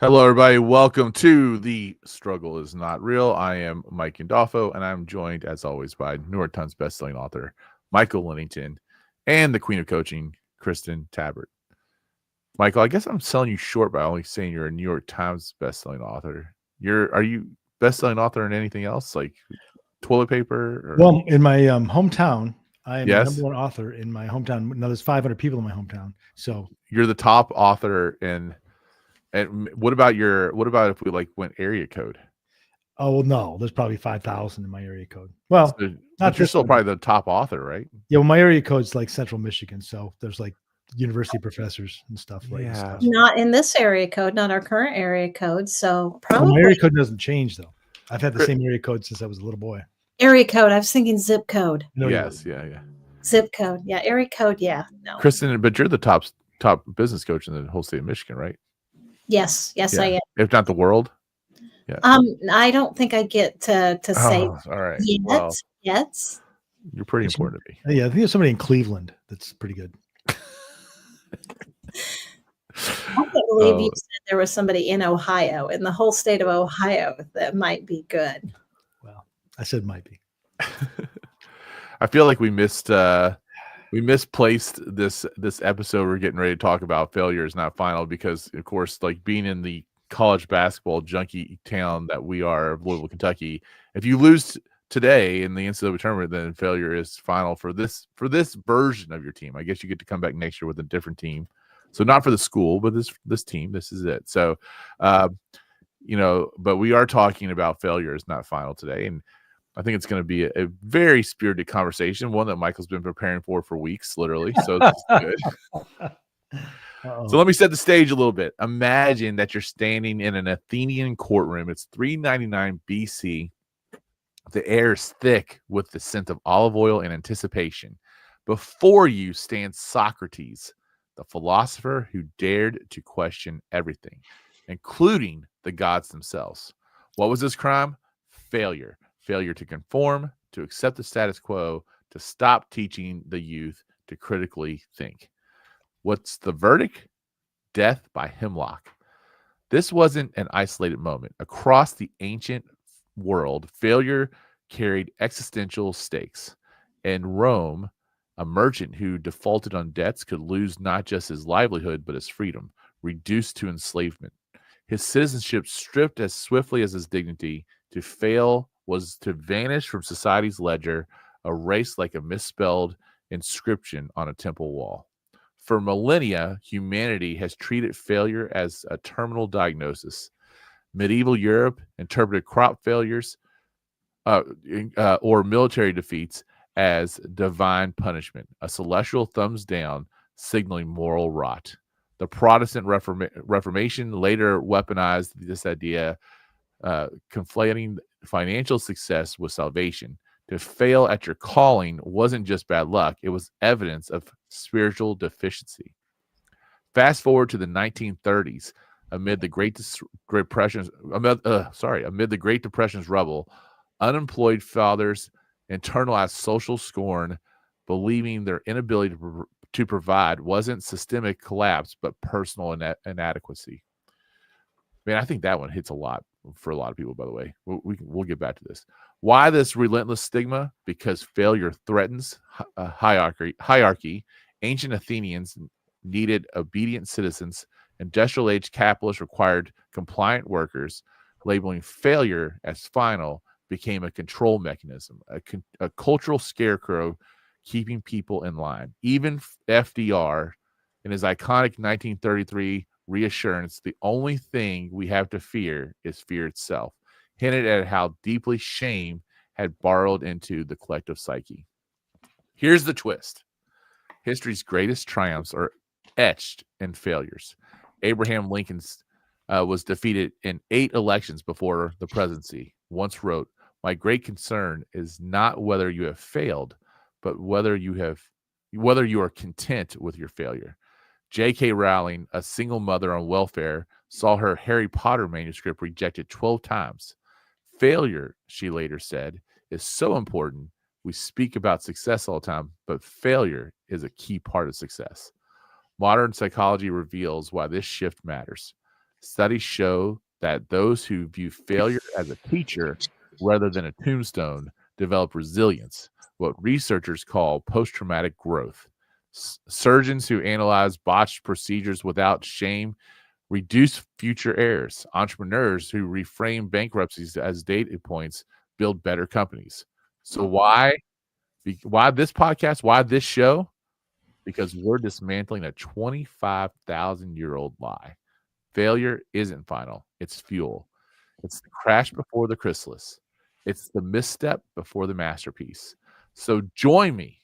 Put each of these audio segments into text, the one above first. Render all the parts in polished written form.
Hello, everybody. Welcome to The Struggle is Not Real. I am Mike Gandolfo, and I'm joined, as always, by New York Times bestselling author Michael Lennington and the queen of coaching, Kristin Tabbert. Michael, I guess I'm selling you short by only saying you're a New York Times bestselling author. Are you bestselling author in anything else, like toilet paper? Or? Well, in my hometown, I am the Yes. number one author in my hometown. Now, there's 500 people in my hometown, so You're the top author in. And what about if we went area code? Oh well, no, there's probably 5,000 in my area code. Well, So, not but you're this still one. probably the top author, right? Yeah, well, my area code's like Central Michigan, so there's like university professors and stuff. Right? Yeah. Stuff. Not in this area code, not our current area code. So probably Well, my area code doesn't change though. I've had the same area code since I was a little boy. area code. I was thinking zip code. No, Yes, yeah. Zip code. Yeah, area code. Yeah, no. Kristin, but you're the top business coach in the whole state of Michigan, right? Yes, I am. If not the world. Yeah. I don't think I get to say all right. yet. Well, yet. You're pretty important to me. Yeah, I think there's somebody in Cleveland that's pretty good. I can't believe you said there was somebody in Ohio, in the whole state of Ohio, that might be good. Well, I said might be. I feel like we misplaced this episode. We're getting ready to talk about failure is not final because, of course, like being in the college basketball junkie town that we are of Louisville, Kentucky, if you lose today in the NCAA tournament, then failure is final for this version of your team. I guess you get to come back next year with a different team. So not for the school, but this team, this is it. So, but we are talking about failure is not final today. And I think it's going to be a very spirited conversation, one that Michael's been preparing for weeks, literally. So this is good. So let me set the stage a little bit. Imagine that you're standing in an Athenian courtroom. It's 399 BC. The air is thick with the scent of olive oil and anticipation. Before you stands Socrates, the philosopher who dared to question everything, including the gods themselves. What was his crime? Failure. Failure to conform, to accept the status quo, to stop teaching the youth to critically think. What's the verdict? Death by hemlock. This wasn't an isolated moment. Across the ancient world, failure carried existential stakes. In Rome, a merchant who defaulted on debts could lose not just his livelihood, but his freedom, reduced to enslavement. His citizenship stripped as swiftly as his dignity. To fail was to vanish from society's ledger, erased like a misspelled inscription on a temple wall. For millennia, humanity has treated failure as a terminal diagnosis. Medieval Europe interpreted crop failures or military defeats as divine punishment, a celestial thumbs down signaling moral rot. The Protestant Reformation later weaponized this idea, conflating financial success with salvation. To fail at your calling wasn't just bad luck, it was evidence of spiritual deficiency. Fast forward to the 1930s, amid the Great Depression's rubble, unemployed fathers internalized social scorn, believing their inability to provide wasn't systemic collapse, but personal inadequacy. Man, I think that one hits a lot for a lot of people, by the way. We'll get back to this. Why this relentless stigma? Because failure threatens hierarchy. Ancient Athenians needed obedient citizens. Industrial age capitalists required compliant workers. Labeling failure as final became a control mechanism, a cultural scarecrow keeping people in line. Even FDR, in his iconic 1933 reassurance, the only thing we have to fear is fear itself, hinted at how deeply shame had burrowed into the collective psyche. Here's the twist. History's greatest triumphs are etched in failures. Abraham Lincoln was defeated in 8 elections before the presidency. Once wrote, "My great concern is not whether you have failed, but whether you are content with your failure." J.K. Rowling, a single mother on welfare, saw her Harry Potter manuscript rejected 12 times. Failure, she later said, is so important. We speak about success all the time, but failure is a key part of success. Modern psychology reveals why this shift matters. Studies show that those who view failure as a teacher rather than a tombstone develop resilience, what researchers call post-traumatic growth. Surgeons who analyze botched procedures without shame reduce future errors. Entrepreneurs who reframe bankruptcies as data points build better companies. So why this podcast? Why this show? Because we're dismantling a 25,000-year-old lie. Failure isn't final. It's fuel. It's the crash before the chrysalis. It's the misstep before the masterpiece. So join me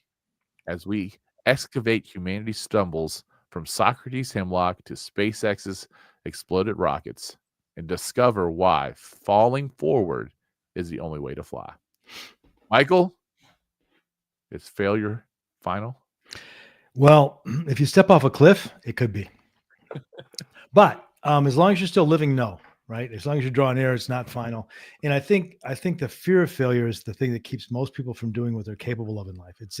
as we excavate humanity's stumbles from Socrates' hemlock to SpaceX's exploded rockets and discover why falling forward is the only way to fly. Michael, is failure final? Well, if you step off a cliff, it could be. But as long as you're still living, no, right? As long as you're drawing air, it's not final. And I think the fear of failure is the thing that keeps most people from doing what they're capable of in life. It's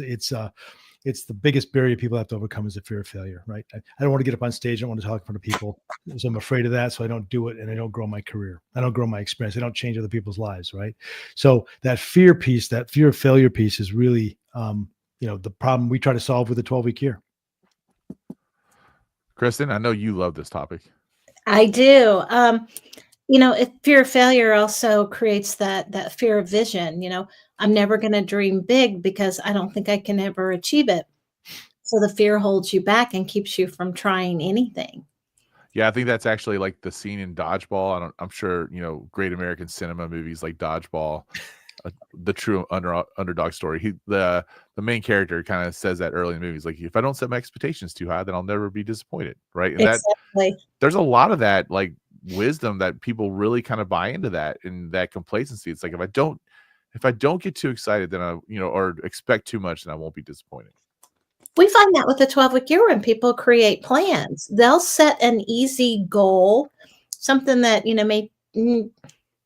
the biggest barrier people have to overcome is the fear of failure, right? I don't want to get up on stage. I don't want to talk in front of people. So I'm afraid of that. So I don't do it, and I don't grow my career. I don't grow my experience. I don't change other people's lives, right? So that fear piece, that fear of failure piece is really, the problem we try to solve with the 12-week year. Kristin, I know you love this topic. I do. Fear of failure also creates that fear of vision. I'm never going to dream big because I don't think I can ever achieve it. So the fear holds you back and keeps you from trying anything. Yeah, I think that's actually like the scene in Dodgeball. I'm sure, great American cinema movies like Dodgeball, the true underdog story. The main character kind of says that early in the movie. He's like, if I don't set my expectations too high, then I'll never be disappointed, right? And exactly. There's a lot of that like wisdom that people really kind of buy into that, and that complacency. It's like if I don't get too excited, then or expect too much, then I won't be disappointed. We find that with the 12-week year when people create plans. They'll set an easy goal, something that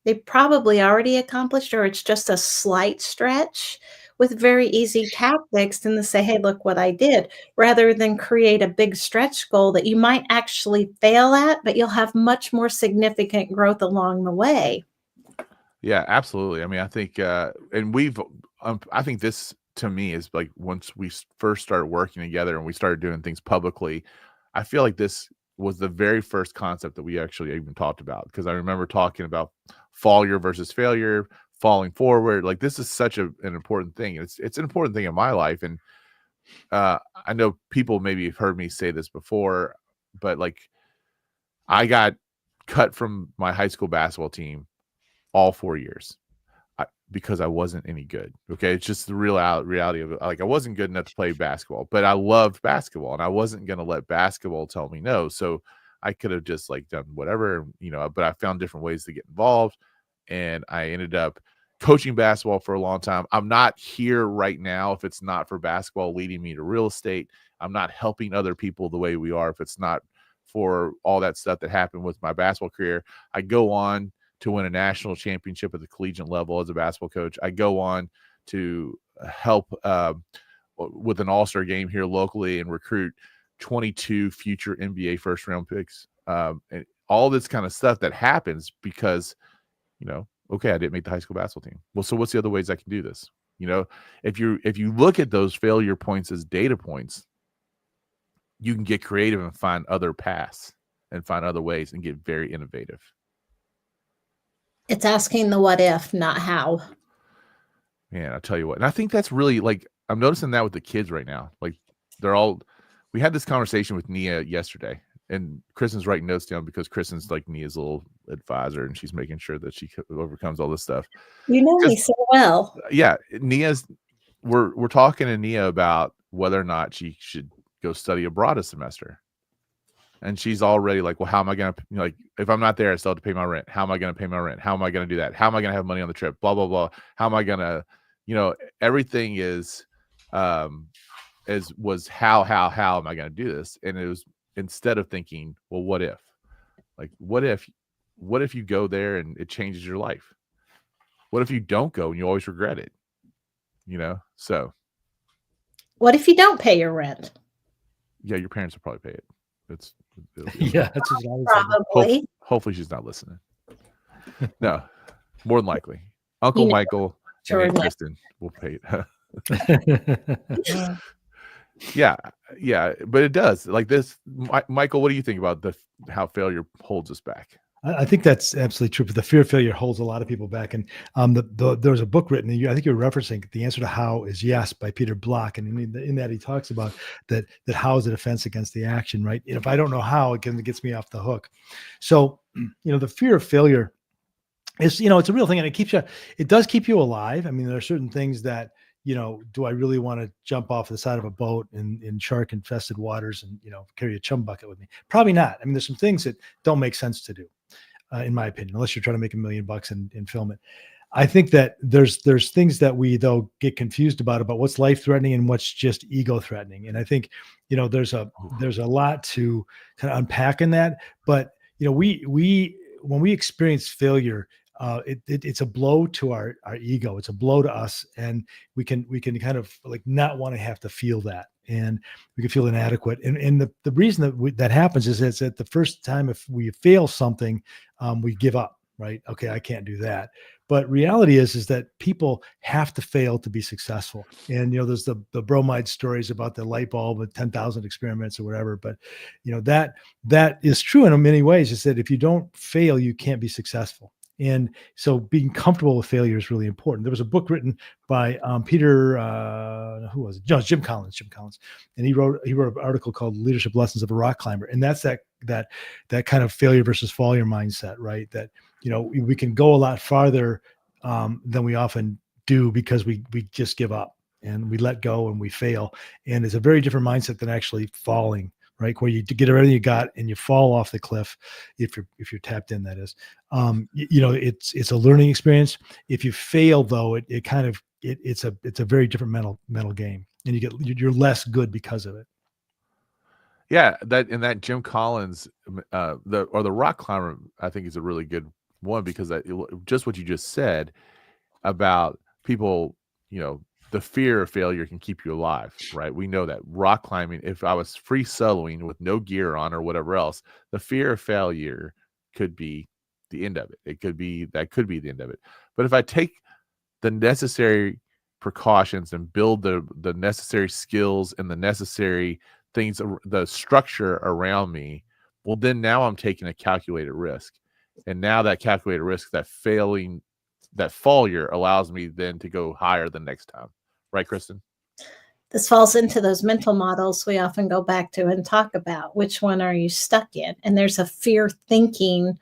they probably already accomplished, or it's just a slight stretch with very easy tactics, and to say, hey, look what I did, rather than create a big stretch goal that you might actually fail at, but you'll have much more significant growth along the way. Yeah, absolutely. I mean, I think, and I think this to me is like once we first started working together and we started doing things publicly, I feel like this was the very first concept that we actually even talked about, because I remember talking about failure versus failure, falling forward. Like this is such an important thing. It's an important thing in my life. And I know people maybe have heard me say this before, but like I got cut from my high school basketball team all 4 years because I wasn't any good. Okay. It's just the reality of it. Like I wasn't good enough to play basketball, but I loved basketball and I wasn't going to let basketball tell me no. So I could have just like done whatever, but I found different ways to get involved, and I ended up coaching basketball for a long time. I'm not here right now if it's not for basketball leading me to real estate. I'm not helping other people the way we are if it's not for all that stuff that happened with my basketball career. I go on to win a national championship at the collegiate level as a basketball coach. I go on to help with an all-star game here locally and recruit 22 future NBA first-round picks. And all this kind of stuff that happens because, okay, I didn't make the high school basketball team. Well, so what's the other ways I can do this? If you look at those failure points as data points, you can get creative and find other paths and find other ways and get very innovative. It's asking the what if, not how. Man, I'll tell you what. And I think that's really like, I'm noticing that with the kids right now. Like we had this conversation with Nia yesterday, and Kristin's writing notes down because Kristin's like Nia's little advisor, and she's making sure that she overcomes all this stuff. You know me so well. Yeah. We're talking to Nia about whether or not she should go study abroad a semester. And she's already like, well, how am I going to, if I'm not there, I still have to pay my rent. How am I going to pay my rent? How am I going to do that? How am I going to have money on the trip? Blah, blah, blah. How am I going to, everything is how am I going to do this? And it was, instead of thinking, well, what if? Like, what if you go there and it changes your life? What if you don't go and you always regret it? So. What if you don't pay your rent? Yeah, your parents will probably pay it. Yeah, that's just probably. Hopefully she's not listening. No, more than likely. You Uncle know, Michael sure and Aunt enough. Kristin will pay it. Yeah, but it does. Like this, Michael, what do you think about how failure holds us back? I think that's absolutely true. But the fear of failure holds a lot of people back. And there was a book written, I think you're referencing The Answer to How is Yes by Peter Block. And in that he talks about that how is a defense against the action, right? And if I don't know how, it gets me off the hook. So, the fear of failure is, it's a real thing, and it does keep you alive. I mean, there are certain things that, do I really want to jump off the side of a boat in shark infested waters and, carry a chum bucket with me? Probably not. I mean, there's some things that don't make sense to do. In my opinion, unless you're trying to make $1 million and film it. I think that there's things that we though get confused about what's life threatening and what's just ego threatening. And I think, there's a lot to kind of unpack in that, but we when we experience failure, it's a blow to our ego. It's a blow to us. And we can kind of like not want to have to feel that. And we can feel inadequate. And the reason that happens is that the first time if we fail something, we give up, right? Okay, I can't do that. But reality is that people have to fail to be successful. And, there's the bromide stories about the light bulb with 10,000 experiments or whatever. But, that is true in many ways, is that if you don't fail, you can't be successful. And so being comfortable with failure is really important. There was a book written by Peter, who was it? No, Jim Collins. And he wrote an article called Leadership Lessons of a Rock Climber. And that's that kind of failure versus failure mindset, right? That, we can go a lot farther than we often do because we just give up and we let go and we fail. And it's a very different mindset than actually falling, right? Where you get everything you got and you fall off the cliff. If you're tapped in, that is, it's a learning experience. If you fail though, it's a very different mental game, and you're less good because of it. Yeah, that Jim Collins, the rock climber, I think is a really good one, because just what you just said about people, the fear of failure can keep you alive, right? We know that rock climbing, if I was free soloing with no gear on or whatever else, the fear of failure could be the end of it. That could be the end of it. But if I take the necessary precautions and build the necessary skills and the necessary things, the structure around me, well, then now I'm taking a calculated risk. And now that calculated risk, that failure allows me then to go higher the next time. Right, Kristin? This falls into those mental models we often go back to and talk about. Which one are you stuck in? And there's a fear thinking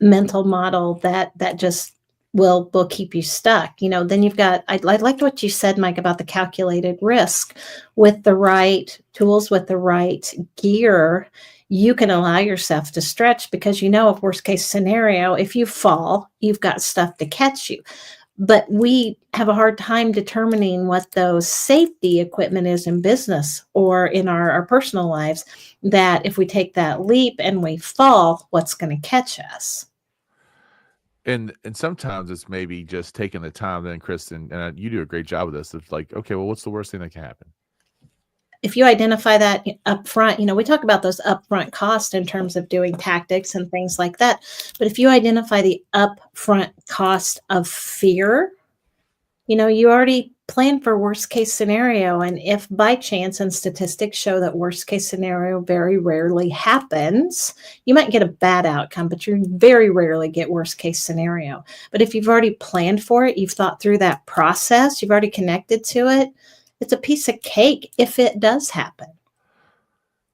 mental model that just will keep you stuck. Then you've got, I liked what you said, Mike, about the calculated risk. With the right tools, with the right gear, you can allow yourself to stretch, because if worst case scenario, if you fall, you've got stuff to catch you. But we have a hard time determining what those safety equipment is in business or in our personal lives, that if we take that leap and we fall, what's going to catch us? And sometimes it's maybe just taking the time then, Kristin, and you do a great job of this. It's like, okay, well, what's the worst thing that can happen? If you identify that up front, we talk about those upfront costs in terms of doing tactics and things like that. But if you identify the upfront cost of fear, you already plan for worst case scenario. And if by chance, and statistics show that worst case scenario very rarely happens, you might get a bad outcome, but you very rarely get worst case scenario. But if you've already planned for it, you've thought through that process, you've already connected to it, it's a piece of cake if it does happen.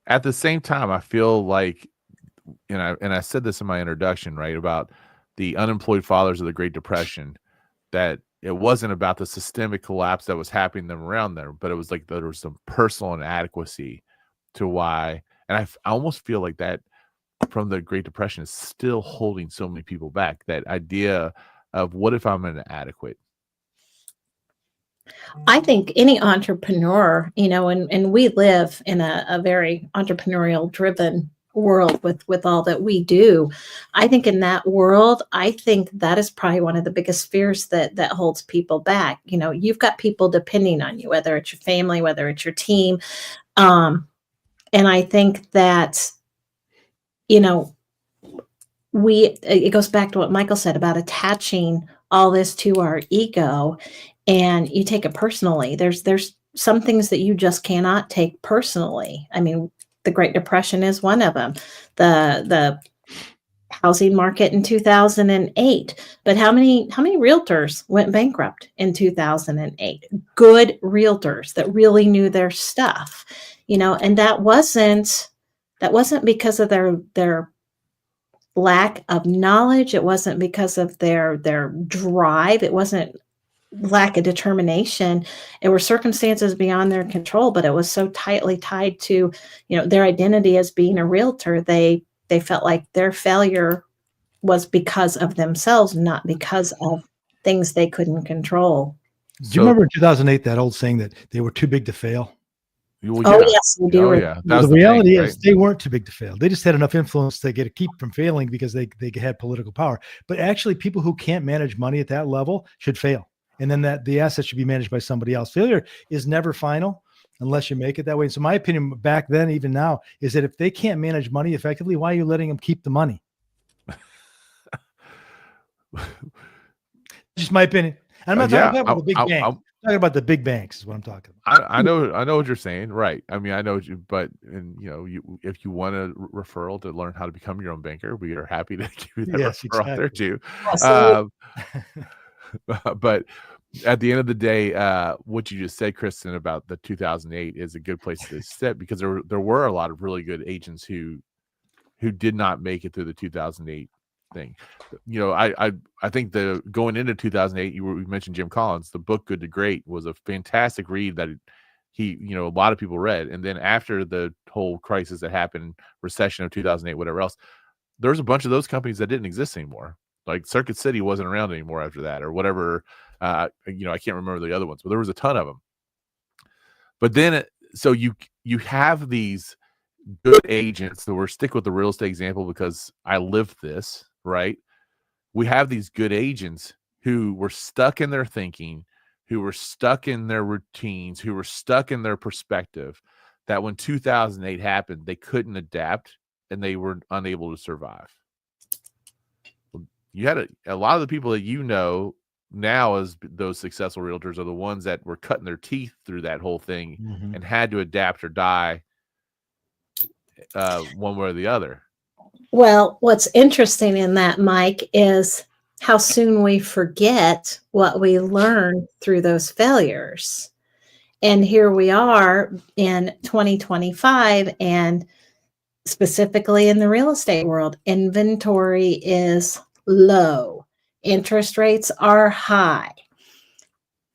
At the same time, I feel like, and I said this in my introduction, right, about the unemployed fathers of the Great Depression, that it wasn't about the systemic collapse that was happening around them, but it was like there was some personal inadequacy to why. And I almost feel like that from the Great Depression is still holding so many people back. That idea of, what if I'm inadequate? I think any entrepreneur, and we live in a very entrepreneurial driven world with all that we do. I think in that world, I think that is probably one of the biggest fears that holds people back. You've got people depending on you, whether it's your family, whether it's your team. And I think that, it goes back to what Michael said about attaching all this to our ego, and you take it personally. There's some things that you just cannot take personally. I mean, the Great Depression is one of them. The housing market in 2008. But how many realtors went bankrupt in 2008? Good realtors that really knew their stuff, and that wasn't because of their lack of knowledge. It wasn't because of their drive. It wasn't lack of determination. It were circumstances beyond their control, but it was so tightly tied to, their identity as being a realtor. They felt like their failure was because of themselves, not because of things they couldn't control. Do you remember in 2008 that old saying that they were too big to fail? Well, Oh, yes, we do. Oh, yeah. Well, the reality is they weren't too big to fail. They just had enough influence to keep from failing because they had political power. But actually, people who can't manage money at that level should fail. And then the asset should be managed by somebody else. Failure is never final unless you make it that way. And so my opinion back then, even now, is that if they can't manage money effectively, why are you letting them keep the money? Just my opinion. I'm not talking about the big banks. I'm talking about the big banks is what I'm talking about. I know what you're saying, right? I mean, I know what if you want a referral to learn how to become your own banker, we are happy to give you that referral there too. But at the end of the day, what you just said, Kristin, about the 2008 is a good place to sit, because there were a lot of really good agents who did not make it through the 2008 thing. I think going into 2008, we mentioned Jim Collins. The book Good to Great was a fantastic read that a lot of people read. And then after the whole crisis that happened, recession of 2008, whatever else, there's a bunch of those companies that didn't exist anymore. Like Circuit City wasn't around anymore after that, or whatever. I can't remember the other ones, but there was a ton of them. But then, so you have these good agents. So we're stick with the real estate example because I lived this, right? We have these good agents who were stuck in their thinking, who were stuck in their routines, who were stuck in their perspective, that when 2008 happened, they couldn't adapt and they were unable to survive. You had a lot of the people that now as those successful realtors are the ones that were cutting their teeth through that whole thing and had to adapt or die one way or the other. Well, what's interesting in that, Mike, is how soon we forget what we learned through those failures. And here we are in 2025, and specifically in the real estate world, inventory is low. Interest rates are high.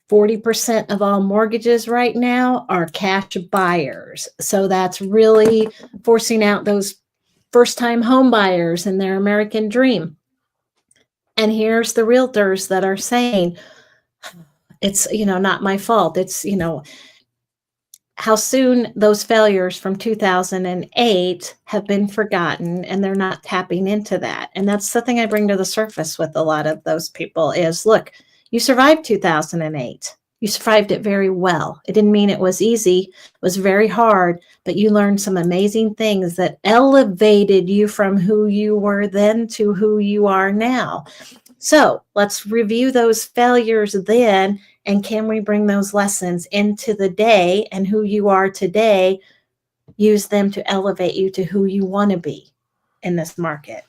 40% of all mortgages right now are cash buyers. So that's really forcing out those first-time home buyers and their American dream. And here's the realtors that are saying, it's, not my fault. It's, how soon those failures from 2008 have been forgotten, and they're not tapping into that. And that's the thing I bring to the surface with a lot of those people is, look, you survived 2008. You survived it very well. It didn't mean it was easy. It was very hard, but you learned some amazing things that elevated you from who you were then to who you are now. So let's review those failures then, and can we bring those lessons into the day and who you are today, use them to elevate you to who you want to be in this market.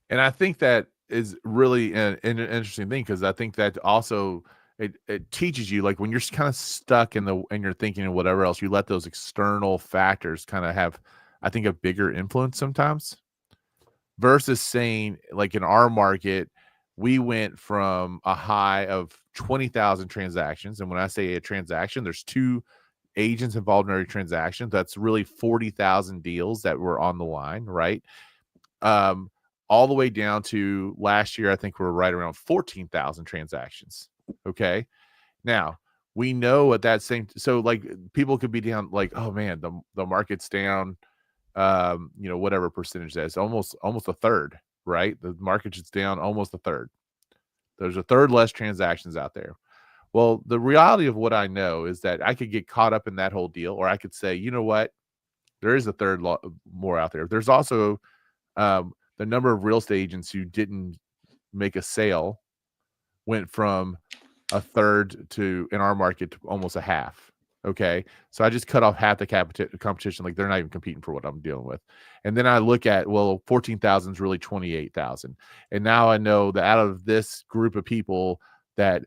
And I think that is really an interesting thing, because I think that also it teaches you, like when you're kind of stuck in your thinking and whatever else, you let those external factors kind of have, I think, a bigger influence sometimes, versus saying, like in our market, we went from a high of 20,000 transactions. And when I say a transaction, there's two agents involved in every transaction. That's really 40,000 deals that were on the line, right? All the way down to last year, I think we're right around 14,000 transactions. Okay. Now we know at that same, so like people could be down like, oh man, the market's down, whatever percentage that is, almost a third, right? The market is down almost a third. There's a third less transactions out there. Well, the reality of what I know is that I could get caught up in that whole deal, or I could say, you know what, there is a third more out there. There's also the number of real estate agents who didn't make a sale went from a third to, in our market, to almost a half. Okay. So I just cut off half the competition. Like, they're not even competing for what I'm dealing with. And then I look at, well, 14,000 is really 28,000. And now I know that out of this group of people, that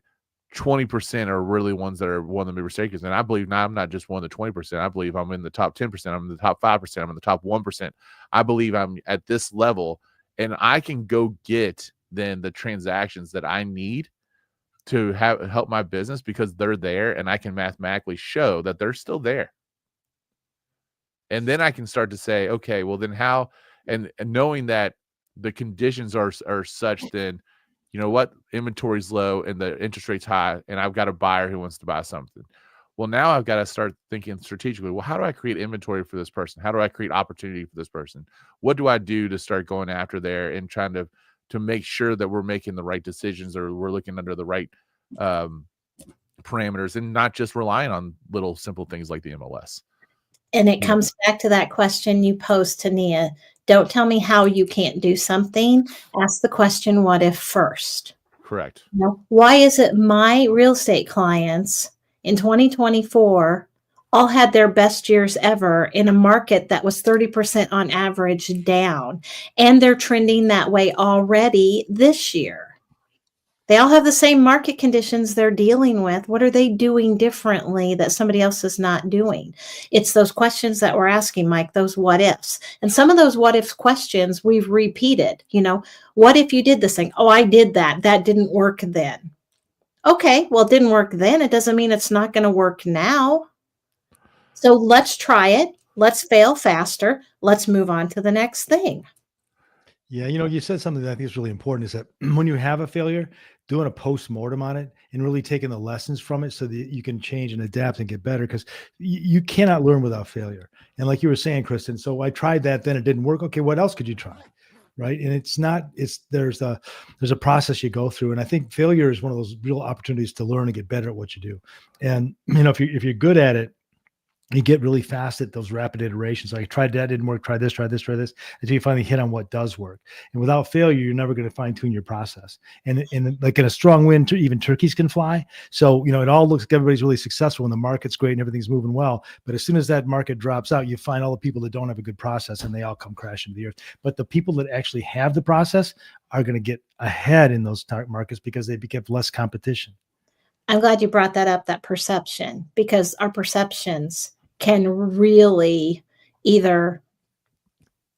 20% are really ones that are one of the mistakers. And I believe now I'm not just one of the 20%. I believe I'm in the top 10%. I'm in the top 5%. I'm in the top 1%. I believe I'm at this level, and I can go get then the transactions that I need to help my business, because they're there, and I can mathematically show that they're still there. And then I can start to say, okay, well then how, and knowing that the conditions are such, then, you know what, inventory's low and the interest rate's high, and I've got a buyer who wants to buy something. Well, now I've got to start thinking strategically, well, how do I create inventory for this person? How do I create opportunity for this person? What do I do to start going after there and trying to make sure that we're making the right decisions, or we're looking under the right parameters, and not just relying on little simple things like the MLS. And it comes back to that question you posed to Nia. Don't tell me how you can't do something. Ask the question, what if first? Correct. You know, why is it my real estate clients in 2024 all had their best years ever in a market that was 30% on average down, and they're trending that way already this year? They all have the same market conditions they're dealing with. What are they doing differently that somebody else is not doing? It's those questions that we're asking, Mike, those what ifs. And some of those what if questions we've repeated. You know, what if you did this thing? Oh, I did that. That didn't work then. Okay, well, it didn't work then. It doesn't mean it's not going to work now. So let's try it. Let's fail faster. Let's move on to the next thing. Yeah, you know, you said something that I think is really important, is that when you have a failure, doing a post-mortem on it and really taking the lessons from it so that you can change and adapt and get better, because you cannot learn without failure. And like you were saying, Kristin, so I tried that, then it didn't work. Okay, what else could you try? Right. And there's a process you go through. And I think failure is one of those real opportunities to learn and get better at what you do. And, you know, if you're good at it, you get really fast at those rapid iterations. Like, tried that, didn't work, try this, until you finally hit on what does work. And without failure, you're never going to fine tune your process. And like in a strong wind, even turkeys can fly. So, you know, it all looks like everybody's really successful and the market's great and everything's moving well. But as soon as that market drops out, you find all the people that don't have a good process, and they all come crashing to the earth. But the people that actually have the process are going to get ahead in those markets because they become less competition. I'm glad you brought that up, that perception, because our perceptions can really either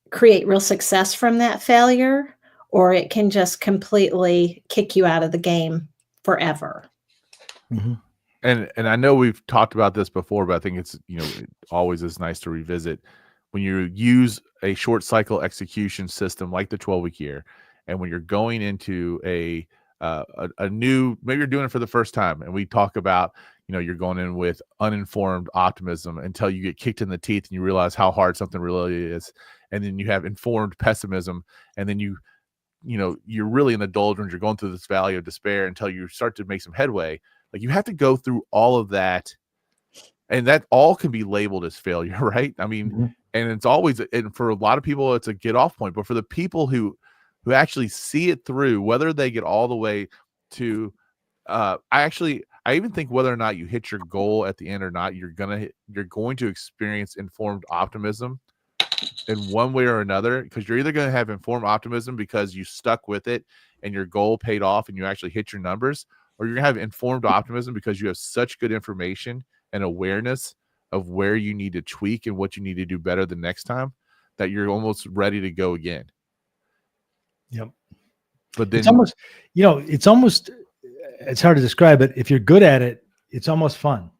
create real success from that failure, or it can just completely kick you out of the game forever. Mm-hmm. And I know we've talked about this before, but I think it's, you know, it always is nice to revisit. When you use a short cycle execution system like the 12-week year, and when you're going into a new, maybe you're doing it for the first time, and we talk about, you know, you're going in with uninformed optimism until you get kicked in the teeth and you realize how hard something really is. And then you have informed pessimism. And then you're really in the doldrums. You're going through this valley of despair until you start to make some headway. Like, you have to go through all of that. And that all can be labeled as failure, right? I mean, Mm-hmm. And it's always, and for a lot of people, it's a get off point. But for the people who actually see it through, whether they get all the way to, I even think whether or not you hit your goal at the end or not, you're going to experience informed optimism in one way or another, because you're either going to have informed optimism because you stuck with it and your goal paid off and you actually hit your numbers, or you're going to have informed optimism because you have such good information and awareness of where you need to tweak and what you need to do better the next time, that you're almost ready to go again. Yep. But then it's hard to describe, but if you're good at it, it's almost fun.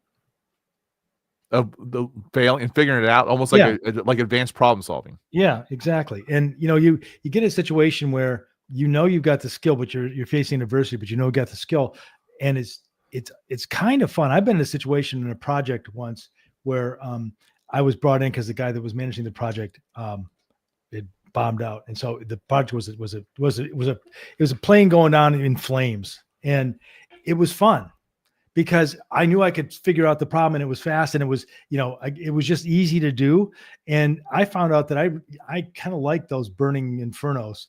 The failing and figuring it out, almost like like advanced problem solving. Yeah, exactly. And you get a situation where you've got the skill, but you're facing adversity, but you got the skill, and it's kind of fun. I've been in a situation in a project once where I was brought in because the guy that was managing the project it bombed out, and so the project was a plane going down in flames. And it was fun, because I knew I could figure out the problem, and it was fast, and it was, it was just easy to do. And I found out that I kind of like those burning infernos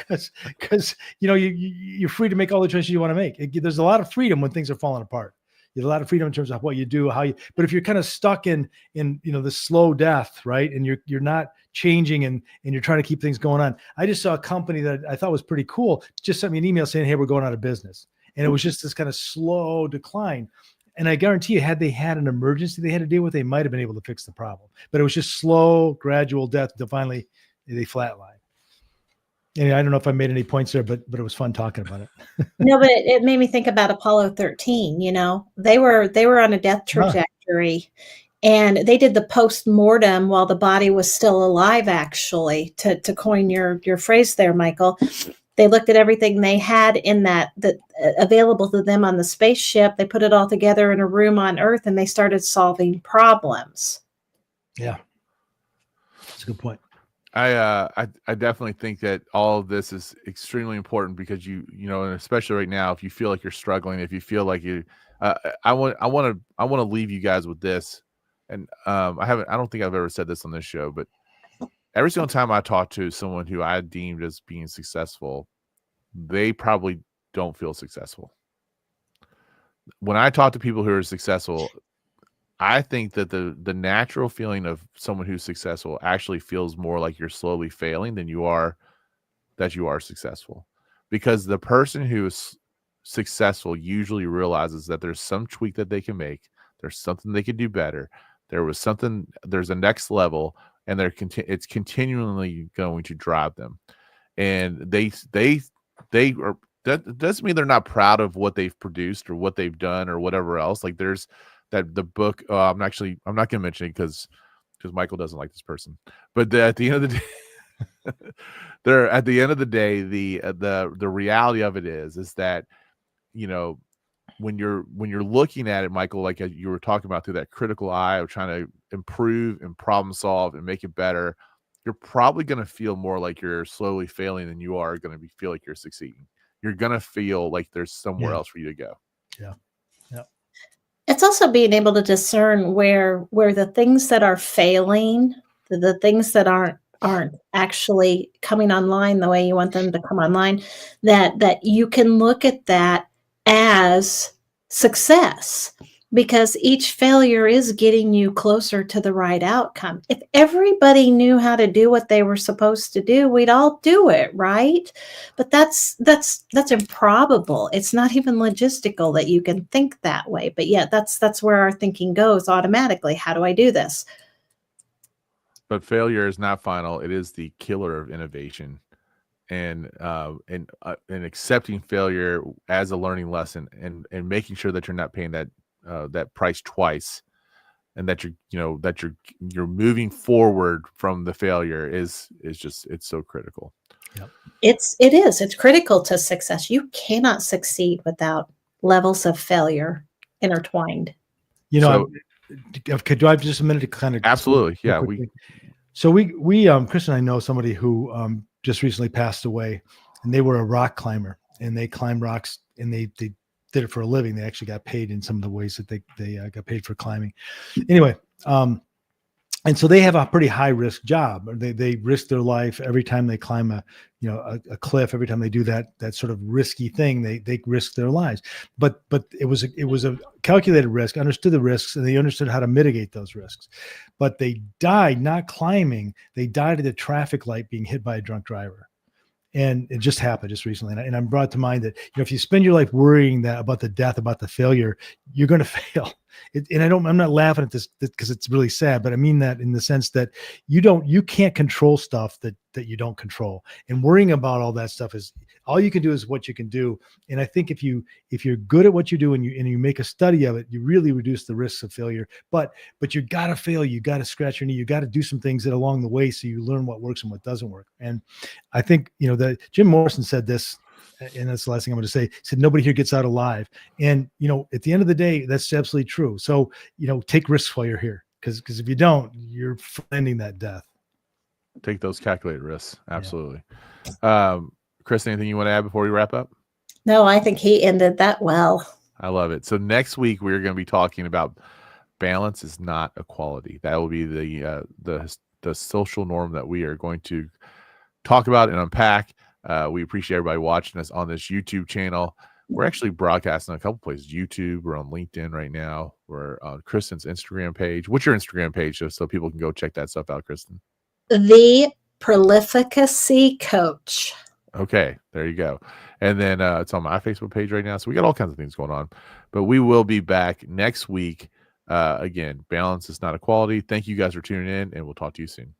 because you're free to make all the choices you want to make. There's a lot of freedom when things are falling apart. You have a lot of freedom in terms of what you do, but if you're kind of stuck in the slow death, right? And you're not changing and you're trying to keep things going on. I just saw a company that I thought was pretty cool, just sent me an email saying, hey, we're going out of business. And it was just this kind of slow decline. And I guarantee you, had they had an emergency they had to deal with, they might have been able to fix the problem. But it was just slow, gradual death until finally they flatlined. Anyway, I don't know if I made any points there, but it was fun talking about it. No, but it made me think about Apollo 13. They were on a death trajectory, and they did the post-mortem while the body was still alive. Actually, to coin your phrase there, Michael, they looked at everything they had in that available to them on the spaceship. They put it all together in a room on Earth, and they started solving problems. Yeah, that's a good point. I definitely think that all of this is extremely important because and especially right now, if you feel like you're struggling, if you feel like I want to leave you guys with this, and I don't think I've ever said this on this show, but every single time I talk to someone who I deemed as being successful, they probably don't feel successful. When I talk to people who are successful, I think that the natural feeling of someone who's successful actually feels more like you're slowly failing than you are that you are successful. Because the person who is successful usually realizes that there's some tweak that they can make. There's something they could do better. There's a next level, and it's continually going to drive them. And they are, that doesn't mean they're not proud of what they've produced or what they've done or whatever else. Like there's that the book, I'm not going to mention it because Michael doesn't like this person. But at the end of the day, the reality of it is that when you're looking at it, Michael, like you were talking about through that critical eye of trying to improve and problem solve and make it better, you're probably going to feel more like you're slowly failing than you are going to feel like you're succeeding. You're going to feel like there's somewhere else for you to go. Yeah. It's also being able to discern where the things that are failing, the things that aren't actually coming online the way you want them to come online, that you can look at that as success, because each failure is getting you closer to the right outcome. If everybody knew how to do what they were supposed to do, we'd all do it, right? But that's improbable. It's not even logistical that you can think that way. But yet that's where our thinking goes automatically. How do I do this? But failure is not final. It is the killer of innovation. And accepting failure as a learning lesson and making sure that you're not paying that price twice, and that you're moving forward from the failure is just, it's so critical. Yep. It's critical to success. You cannot succeed without levels of failure intertwined. Do I have just a minute to kind of absolutely yeah we Kristin and I know somebody who just recently passed away, and they were a rock climber, and they climbed rocks, and they did it for a living. They actually got paid in some of the ways that they got paid for climbing. Anyway, and so they have a pretty high risk job. They risk their life every time they climb a cliff. Every time they do that sort of risky thing, they risk their lives. But it was a calculated risk, understood the risks, and they understood how to mitigate those risks. But they died not climbing. They died at a traffic light being hit by a drunk driver. And it just happened just recently. And I'm brought to mind that, if you spend your life worrying about the death, about the failure, you're going to fail. I'm not laughing at this because it's really sad, but I mean that in the sense that you can't control stuff that you don't control, and worrying about all that stuff is all you can do is what you can do. And I think if you're good at what you do and you make a study of it, you really reduce the risks of failure. But you got to fail. You got to scratch your knee. You got to do some things along the way so you learn what works and what doesn't work. And I think, that Jim Morrison said this, and that's the last thing I'm going to say. He said, nobody here gets out alive. And, at the end of the day, that's absolutely true. So, take risks while you're here, because if you don't, you're finding that death. Take those calculated risks. Absolutely. Yeah. Kristin, anything you want to add before we wrap up? No, I think he ended that well. I love it. So next week we're going to be talking about balance is not equality. That will be the social norm that we are going to talk about and unpack. We appreciate everybody watching us on this YouTube channel. We're actually broadcasting on a couple places. YouTube, we're on LinkedIn right now. We're on Kristin's Instagram page. What's your Instagram page, so people can go check that stuff out, Kristin? The Prolificacy Coach. Okay, there you go. And then it's on my Facebook page right now. So we got all kinds of things going on. But we will be back next week. Again, balance is not equality. Thank you guys for tuning in, and we'll talk to you soon.